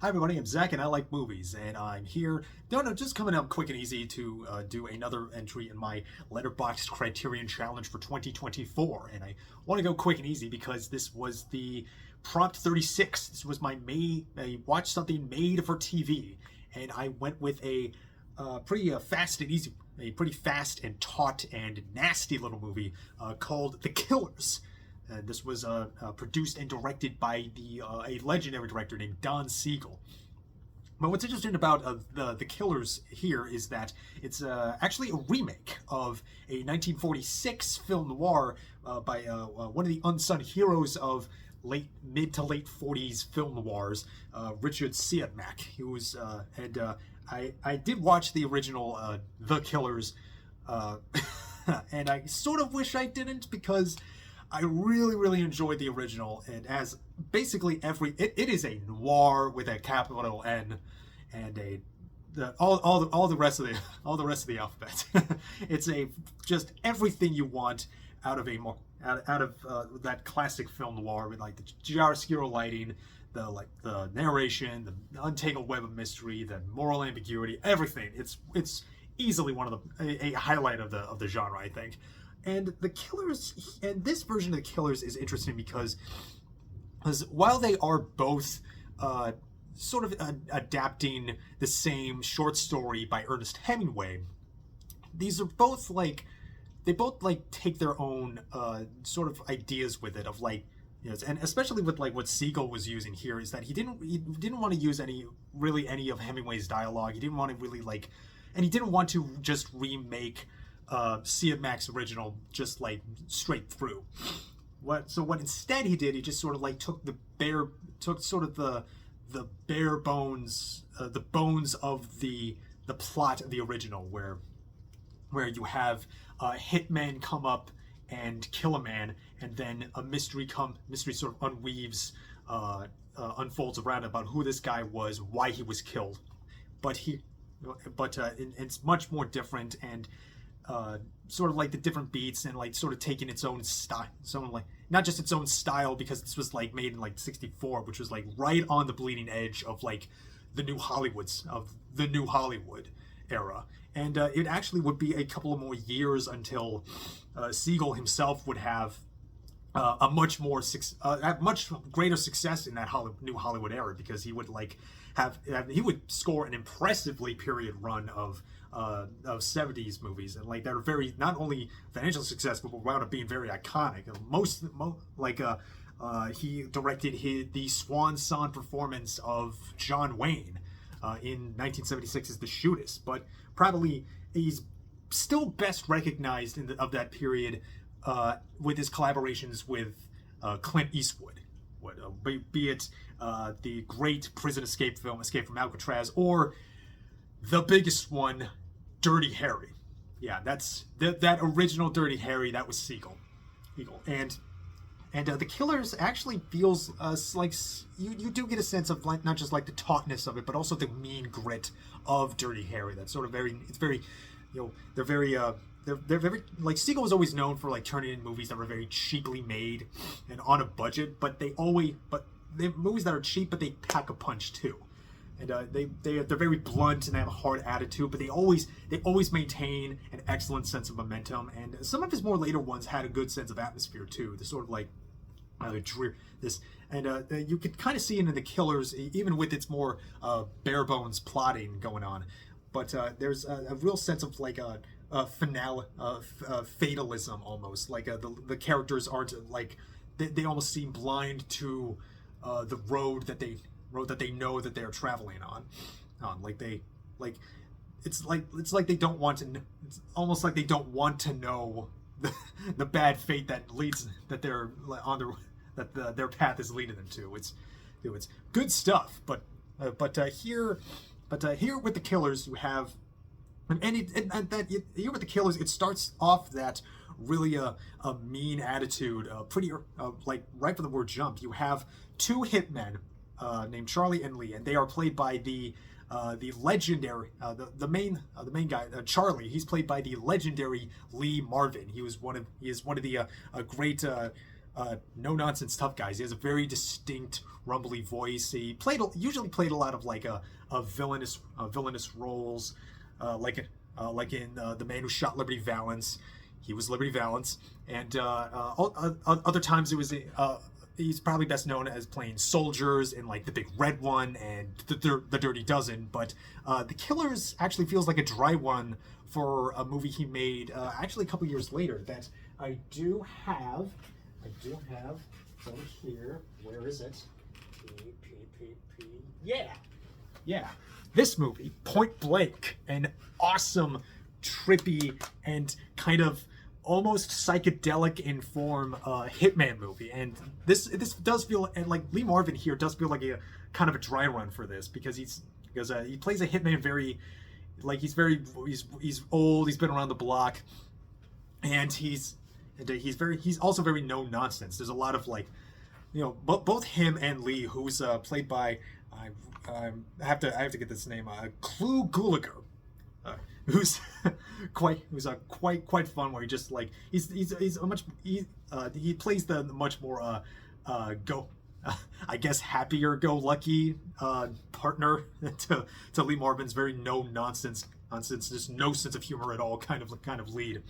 Hi everybody, I'm Zach and I like movies, and I'm here, just coming up quick and easy to do another entry in my Letterboxd Criterion Challenge for 2024. And I want to go quick and easy because this was the Prompt 36. This was my watch something made for TV, and I went with a pretty fast and easy, a pretty fast and taut and nasty little movie called The Killers. This was produced and directed by a legendary director named Don Siegel. But what's interesting about the Killers here is that it's actually a remake of a 1946 film noir by one of the unsung heroes of mid to late 40s film noirs, Richard Siegel. He was I did watch the original The Killers, and I sort of wish I didn't because I really enjoyed the original. It has basically it is a noir with a capital N and all the rest of the alphabet. It's just everything you want out of that classic film noir with like the chiaroscuro lighting, the narration, the untangled web of mystery, the moral ambiguity, everything. It's easily one of a highlight of the genre, I think. And The Killers, and this version of The Killers is interesting because while they are both sort of adapting the same short story by Ernest Hemingway, these are both they both take their own sort of ideas with it of and especially with what Siegel was using here is that he didn't want to use any of Hemingway's dialogue. He didn't want to really and he didn't want to just remake Siegel original just straight through. What instead he did, he just sort of took the bare bones, the bones of the plot of the original, where you have hitmen come up and kill a man, and then a mystery sort of unfolds around about who this guy was, why he was killed, but it's much more different and sort of the different beats and sort of taking its own style, not just its own style because this was made in 64, which was right on the bleeding edge of the new Hollywood era. And it actually would be a couple of more years until Siegel himself would have have much greater success in that new Hollywood era, because he would he would score an impressively period run of 70s movies, and that are very not only financially successful but wound up being very iconic. He directed the swan song performance of John Wayne in 1976's The Shootist, but probably he's still best recognized of that period with his collaborations with Clint Eastwood, be it the great prison escape film Escape from Alcatraz, or the biggest one, Dirty Harry. Yeah, that's that original Dirty Harry. That was Siegel. And The Killers actually feels you do get a sense of not just the tautness of it, but also the mean grit of Dirty Harry. That's sort of they're very Siegel was always known for turning in movies that were very cheaply made and on a budget, but they're movies that are cheap, but they pack a punch too. And they're very blunt and they have a hard attitude, but they always maintain an excellent sense of momentum. And some of his more later ones had a good sense of atmosphere too. The sort of drear this, and you could kind of see it in The Killers, even with its more bare bones plotting going on. But there's a real sense of fatalism almost. The characters aren't they almost seem blind to the road that they know that they're traveling on. It's like they don't want to. It's almost like they don't want to know the bad fate that they're on their path is leading them to. It's good stuff. But here with The Killers you have. Here with The Killers, it starts off that really a mean attitude, pretty right from the word jump. You have two hitmen named Charlie and Lee, and they are played by the legendary the main guy, Charlie. He's played by the legendary Lee Marvin. He is one of the great no nonsense tough guys. He has a very distinct rumbly voice. He usually played a lot of like a villainous roles, like in The Man Who Shot Liberty Valance. He was Liberty Valance, and other times it was he's probably best known as playing soldiers in like The Big Red One and the Dirty Dozen. But The Killers actually feels like a dry one for a movie he made actually a couple years later that I do have over here. Where is it? Yeah. This movie, Point Blank, an awesome, trippy, and kind of almost psychedelic in form hitman movie. And this does feel, and like Lee Marvin here does feel like a kind of a dry run for this, because he plays a hitman very, like he's old, he's been around the block, and he's also very no nonsense. There's a lot of like, you know, both him and Lee, who's played by I have to get this name, Gulager, who's quite fun. Where he just like he's a much he plays the much more I guess happier go lucky partner to Lee Marvin's very no nonsense, just no sense of humor at all kind of lead.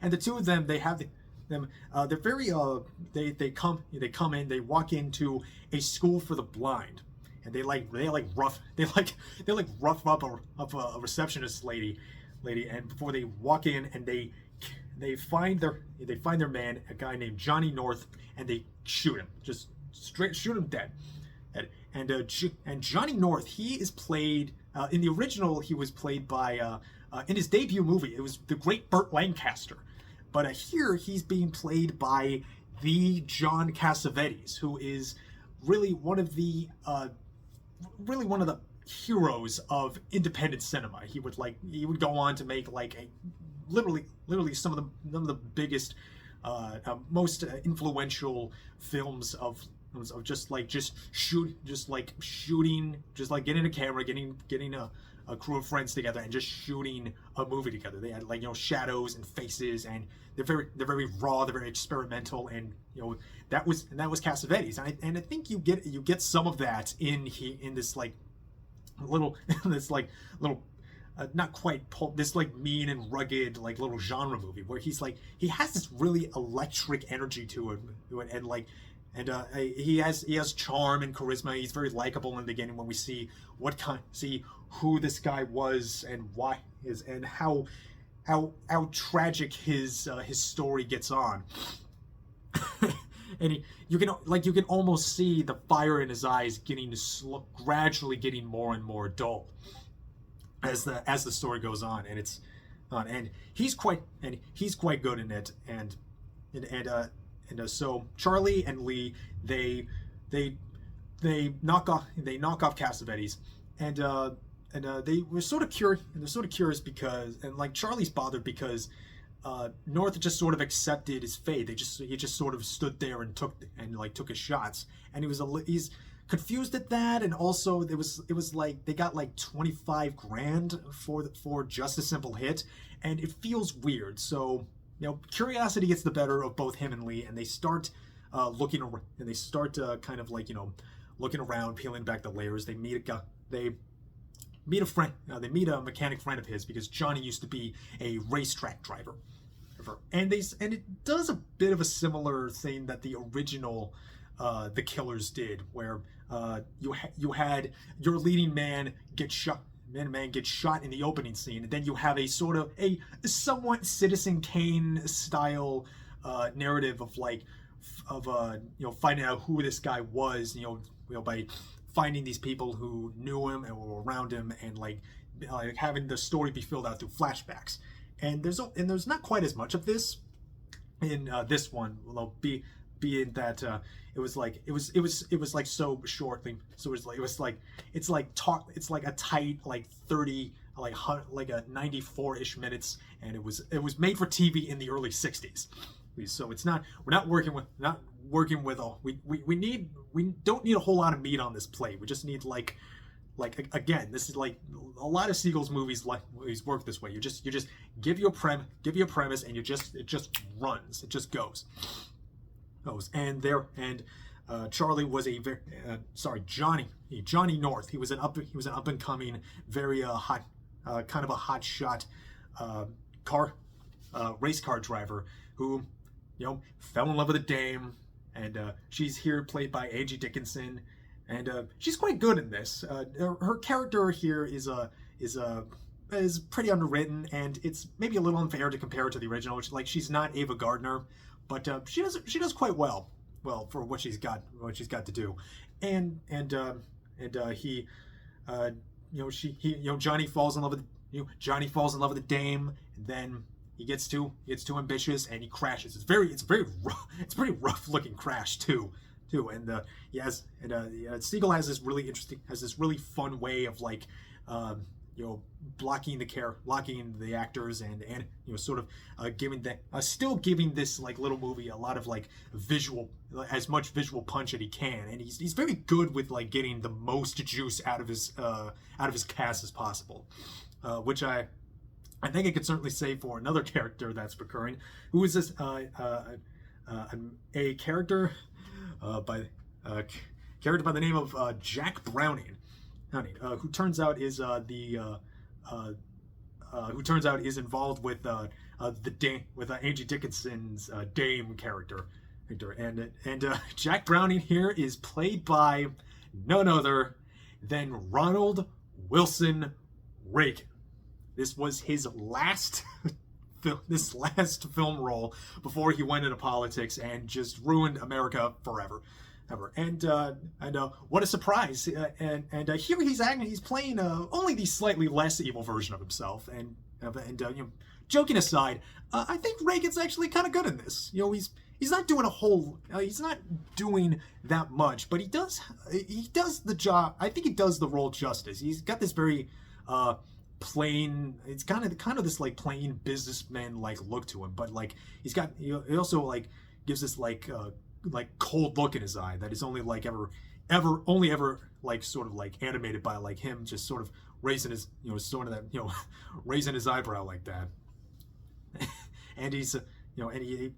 And the two of them, they have they're very they come in, they walk into a school for the blind, and they rough up a receptionist lady, and before they walk in, and they find their man, a guy named Johnny North, and they shoot him, just straight shoot him dead. And Johnny North, he is played in the original, he was played by in his debut movie, it was the great Burt Lancaster. But here he's being played by the John Cassavetes, who is really one of the heroes of independent cinema. He would go on to make like literally some of the biggest, most influential films of shooting, getting a camera, getting a crew of friends together and just shooting a movie together. They had shadows and faces, and they're very raw, they're very experimental, and that was Cassavetes, and I think you get some of that in this little not quite pulp, this mean and rugged little genre movie where he has this really electric energy to it, and he has charm and charisma. He's very likable in the beginning when we see who this guy was and why is and how tragic his story gets on. And you can almost see the fire in his eyes gradually getting more and more dull as the story goes on, and it's and he's quite good in it, and so Charlie and Lee, they knock off Cassavetes, and they were sort of curious because, and Charlie's bothered because North just sort of accepted his fate. He just sort of stood there and took his shots, and he's confused at that, and also it was like they got $25,000 for just a simple hit, and it feels weird. So curiosity gets the better of both him and Lee, and they start looking around, and they start looking around, peeling back the layers. They meet a friend. They meet a mechanic friend of his because Johnny used to be a racetrack driver, and it does a bit of a similar thing that the original The Killers did, where you had your leading man get shot. Man gets shot in the opening scene, and then you have a somewhat Citizen Kane style narrative of finding out who this guy was, by finding these people who knew him and were around him, and having the story be filled out through flashbacks. And there's not quite as much of this in this one, being that it was so shortly, so it's like a tight 30 a 94-ish minutes, and it was made for TV in the early 60s. So we're not working with we don't need a whole lot of meat on this plate. We just need again, this is a lot of Siegel's movies work this way. You just give you a premise, and it just runs, it just goes. and there and Charlie was a very Johnny North. He was an up and coming, very hot, kind of a hot shot car race car driver who, fell in love with a dame, and she's here played by Angie Dickinson, and she's quite good in this. Her character here is pretty underwritten, and it's maybe a little unfair to compare her to the original, which, like, she's not Ava Gardner, but she does quite well for what she's got to do. And he Johnny falls in love with the dame, and then he gets too ambitious and he crashes. It's pretty rough looking crash too. And Siegel has this really fun way of, like, blocking the actors and sort of still giving this, like, little movie a lot of, like, as much visual punch as he can, and he's very good with, like, getting the most juice out of his cast as possible, which I think I could certainly say for another character that's recurring, who is this a character by the name of Jack Browning, who turns out is involved with Angie Dickinson's dame character, and Jack Browning here is played by none other than Ronald Wilson Reagan. This was his last film role before he went into politics and just ruined America forever. And what a surprise! And here he's playing only the slightly less evil version of himself. And joking aside, I think Reagan's actually kind of good in this. He's not doing he's not doing that much, but he does the job. I think he does the role justice. He's got this very plain, it's kind of this, like, plain businessman, like, look to him, but, like, he also, like, gives this, like cold look in his eye that is only, like, ever like, sort of, like, animated by, like, him just sort of raising his raising his eyebrow like that. And he's he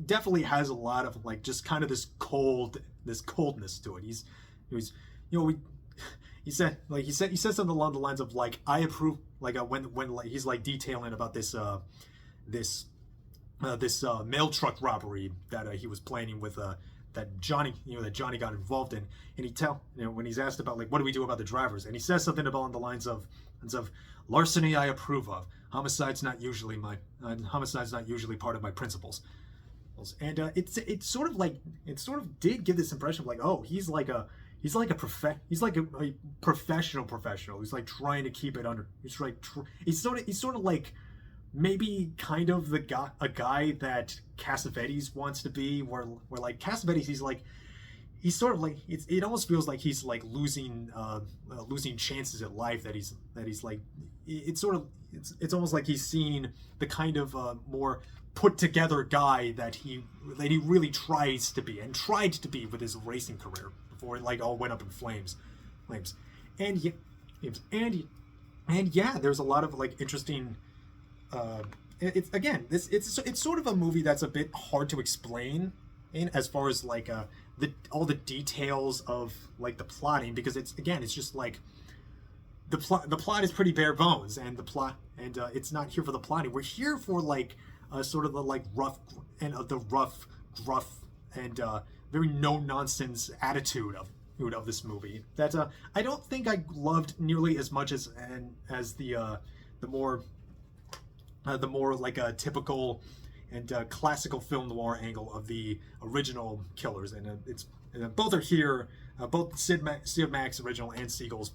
definitely has a lot of, like, just kind of this coldness to it. He said something along the lines of, like, I approve, like, when like, he's, like, detailing about this mail truck robbery that he was planning with that Johnny got involved in, and when he's asked about, like, what do we do about the drivers, and he says something along the lines of larceny I approve of, homicide's not usually part of my principles. And it sort of did give this impression of, like, oh, he's like a professional who's, like, trying to keep it under. He's sort of like maybe kind of a guy that Cassavetes wants to be, where like Cassavetes, he's sort of like, it almost feels like he's, like, losing chances at life, that he's like, it's almost like he's seen the kind of more put together guy that he really tries to be, and tried to be with his racing career before it, like, all went up in flames. And yeah, there's a lot of, like, interesting. It's sort of a movie that's a bit hard to explain in as far as, like, all the details of, like, the plotting, because it's just like the plot is pretty bare bones, and it's not here for the plotting. We're here for, like, sort of the, like, rough and gruff and very no nonsense attitude of this movie that I don't think I loved nearly as much as the more like a typical and classical film noir angle of the original Killers, and both are here. Both Sid Mac's original and Siegel's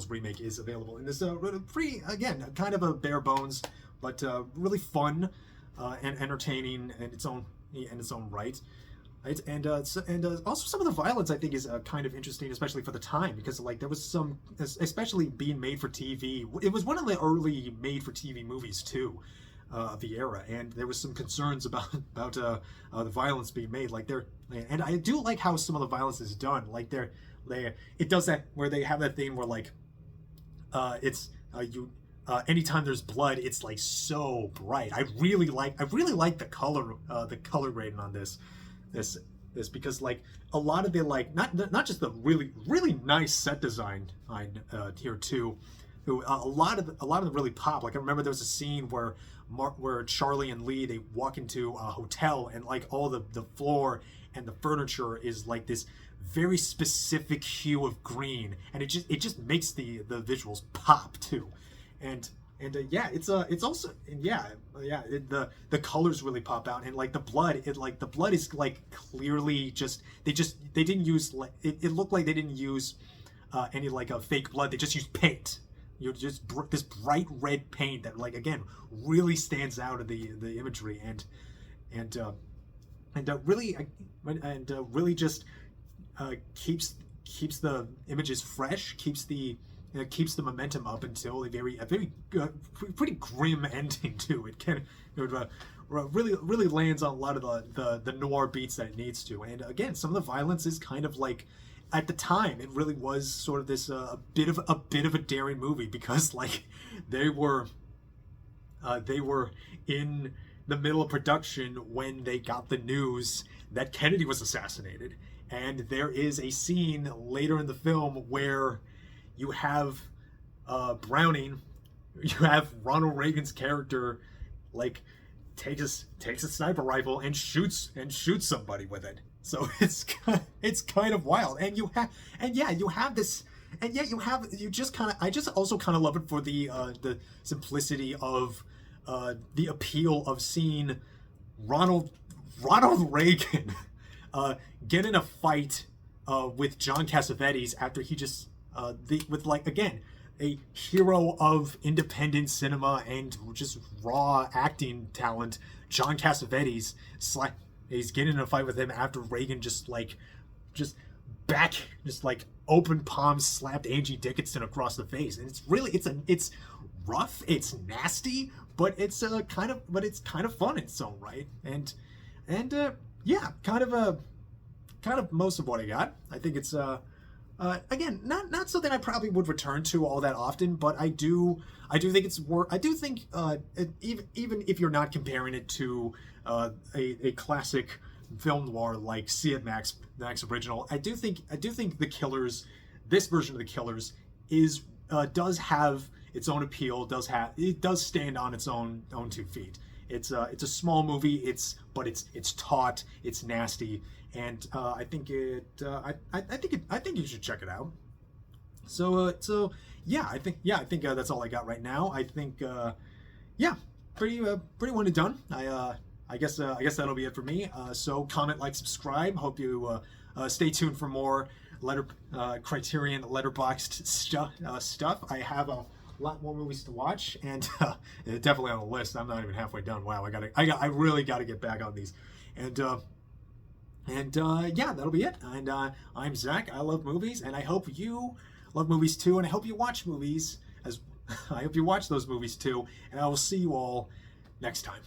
remake is available in this pretty, again, kind of a bare bones but really fun and entertaining in its own right. And also some of the violence, I think, is kind of interesting, especially for the time, because, like, there was some, especially being made for TV. It was one of the early made for TV movies too, of the era, and there was some concerns about the violence being made. Like, and I do like how some of the violence is done. Like, it does that where they have that thing where, like, anytime there's blood, it's, like, so bright. I really like the color grading on this this because like a lot of the like not just the really nice set design here too. Who a lot of them really pop. Like I remember there was a scene where Charlie and Lee, they walk into a hotel and like all the floor and the furniture is like this very specific hue of green, and it just makes the visuals pop too. And yeah, it's also, and the colors really pop out, and like the blood is like clearly they didn't use like it looked like they didn't use any like a fake blood. They just used paint. Just this bright red paint that like again really stands out of the imagery, and really just keeps the images fresh, keeps the momentum up until a very pretty grim ending too. It really lands on a lot of the noir beats that it needs to, and again some of the violence is kind of like, at the time it really was sort of this a bit of a daring movie, because like they were in the middle of production when they got the news that Kennedy was assassinated. And there is a scene later in the film where you have Browning, you have Ronald Reagan's character like takes a sniper rifle and shoots somebody with it. So it's kind of wild. And you have I just also kind of love it for the simplicity of the appeal of seeing Ronald Reagan get in a fight with John Cassavetes after he just with like again a hero of independent cinema and just raw acting talent, John Cassavetes. He's getting in a fight with him after Reagan just open palm slapped Angie Dickinson across the face, and it's rough, it's nasty, but it's kind of fun in its own right, and yeah, kind of most of what I got. I think it's again not something I probably would return to all that often, but I do think it's worth. I do think even if you're not comparing it to a classic film noir like See It Max original, I do think The Killers, this version of The Killers is does have its own appeal. It does stand on its own 2 feet. It's a small movie. But it's taut. It's nasty, and I think you should check it out. So yeah, I think that's all I got right now. I think pretty one and done. I guess that'll be it for me. So comment, like, subscribe. Hope you stay tuned for more Criterion Letterboxd stuff. I have a lot more movies to watch, and definitely on the list. I'm not even halfway done. Wow, I really gotta get back on these, and yeah, that'll be it. And I'm Zach. I love movies, and I hope you love movies too. And I hope you watch movies I hope you watch those movies too. And I will see you all next time.